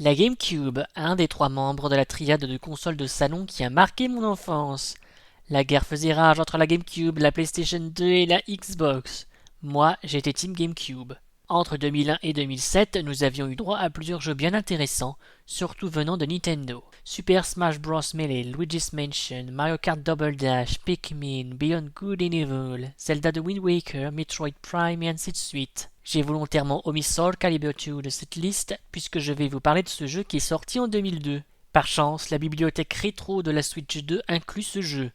La GameCube, un des trois membres de la triade de consoles de salon qui a marqué mon enfance. La guerre faisait rage entre la GameCube, la PlayStation 2 et la Xbox. Moi, j'étais Team GameCube. Entre 2001 et 2007, nous avions eu droit à plusieurs jeux bien intéressants, surtout venant de Nintendo. Super Smash Bros. Melee, Luigi's Mansion, Mario Kart Double Dash, Pikmin, Beyond Good and Evil, Zelda The Wind Waker, Metroid Prime et ainsi de suite. J'ai volontairement omis Soul Calibur 2 de cette liste puisque je vais vous parler de ce jeu qui est sorti en 2002. Par chance, la bibliothèque rétro de la Switch 2 inclut ce jeu.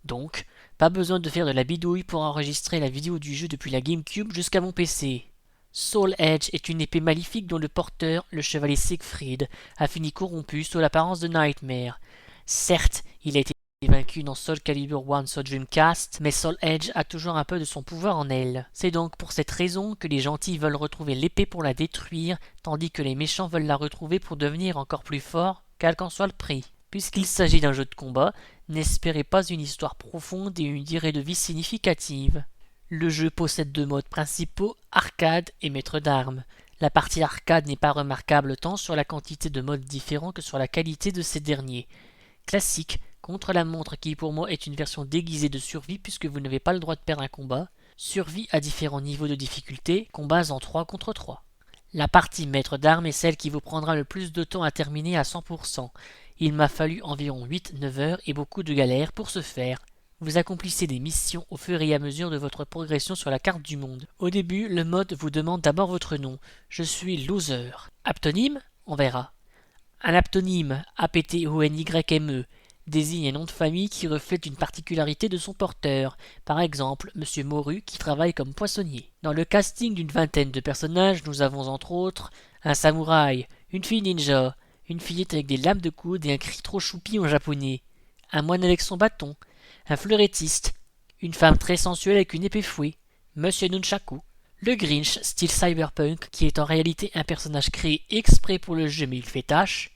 Donc, pas besoin de faire de la bidouille pour enregistrer la vidéo du jeu depuis la GameCube jusqu'à mon PC. Soul Edge est une épée maléfique dont le porteur, le chevalier Siegfried, a fini corrompu sous l'apparence de Nightmare. Certes, il a été vaincu dans Soul Calibur 1 sur Dreamcast, mais Soul Edge a toujours un peu de son pouvoir en elle. C'est donc pour cette raison que les gentils veulent retrouver l'épée pour la détruire, tandis que les méchants veulent la retrouver pour devenir encore plus forts, quel qu'en soit le prix. Puisqu'il s'agit d'un jeu de combat, n'espérez pas une histoire profonde et une durée de vie significative. Le jeu possède deux modes principaux, arcade et maître d'armes. La partie arcade n'est pas remarquable tant sur la quantité de modes différents que sur la qualité de ces derniers. Classique, contre la montre qui pour moi est une version déguisée de survie puisque vous n'avez pas le droit de perdre un combat. Survie à différents niveaux de difficulté, combats en 3 contre 3. La partie maître d'armes est celle qui vous prendra le plus de temps à terminer à 100%. Il m'a fallu environ 8-9 heures et beaucoup de galères pour ce faire. Vous accomplissez des missions au fur et à mesure de votre progression sur la carte du monde. Au début, le mode vous demande d'abord votre nom. Je suis Loser. Aptonyme? On verra. Un aptonyme, APTONYME, désigne un nom de famille qui reflète une particularité de son porteur. Par exemple, Monsieur Moru qui travaille comme poissonnier. Dans le casting d'une vingtaine de personnages, nous avons entre autres un samouraï, une fille ninja, une fillette avec des lames de coude et un cri trop choupi en japonais, un moine avec son bâton, un fleurettiste, une femme très sensuelle avec une épée fouet, Monsieur Nunchaku, le Grinch style cyberpunk qui est en réalité un personnage créé exprès pour le jeu mais il fait tâche,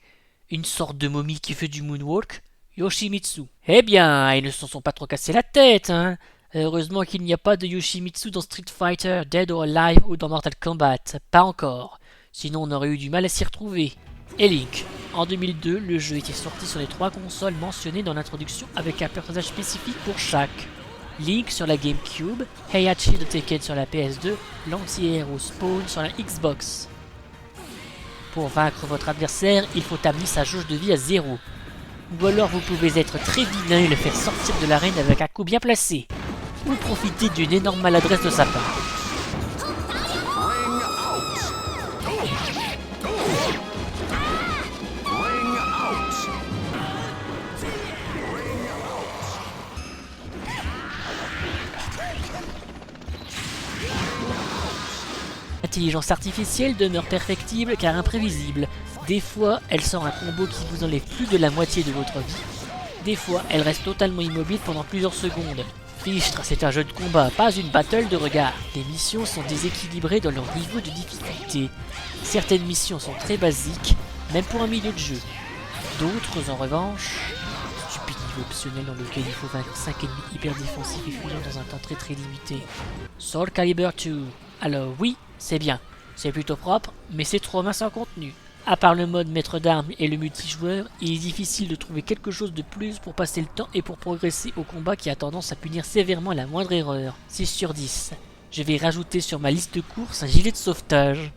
une sorte de momie qui fait du moonwalk, Yoshimitsu. Eh bien, ils ne se sont pas trop cassés la tête, hein. Heureusement qu'il n'y a pas de Yoshimitsu dans Street Fighter, Dead or Alive ou dans Mortal Kombat, pas encore. Sinon on aurait eu du mal à s'y retrouver. Et Link. En 2002, le jeu était sorti sur les trois consoles mentionnées dans l'introduction avec un personnage spécifique pour chaque. Link sur la GameCube, Heihachi de Tekken sur la PS2, l'anti-héros Spawn sur la Xbox. Pour vaincre votre adversaire, il faut amener sa jauge de vie à 0. Ou alors vous pouvez être très vilain et le faire sortir de l'arène avec un coup bien placé. Ou profiter d'une énorme maladresse de sa part. L'intelligence artificielle demeure perfectible car imprévisible. Des fois, elle sort un combo qui vous enlève plus de la moitié de votre vie. Des fois, elle reste totalement immobile pendant plusieurs secondes. Fichtre, c'est un jeu de combat, pas une battle de regard. Les missions sont déséquilibrées dans leur niveau de difficulté. Certaines missions sont très basiques, même pour un milieu de jeu. D'autres, en revanche, stupide niveau optionnel dans lequel il faut vaincre 5 ennemis hyper défensifs et fuyants dans un temps très très limité. Soul Calibur 2. Alors oui, c'est bien, c'est plutôt propre, mais c'est trop mince en contenu. À part le mode maître d'armes et le multijoueur, il est difficile de trouver quelque chose de plus pour passer le temps et pour progresser au combat qui a tendance à punir sévèrement la moindre erreur. 6 sur 10. Je vais rajouter sur ma liste de courses un gilet de sauvetage.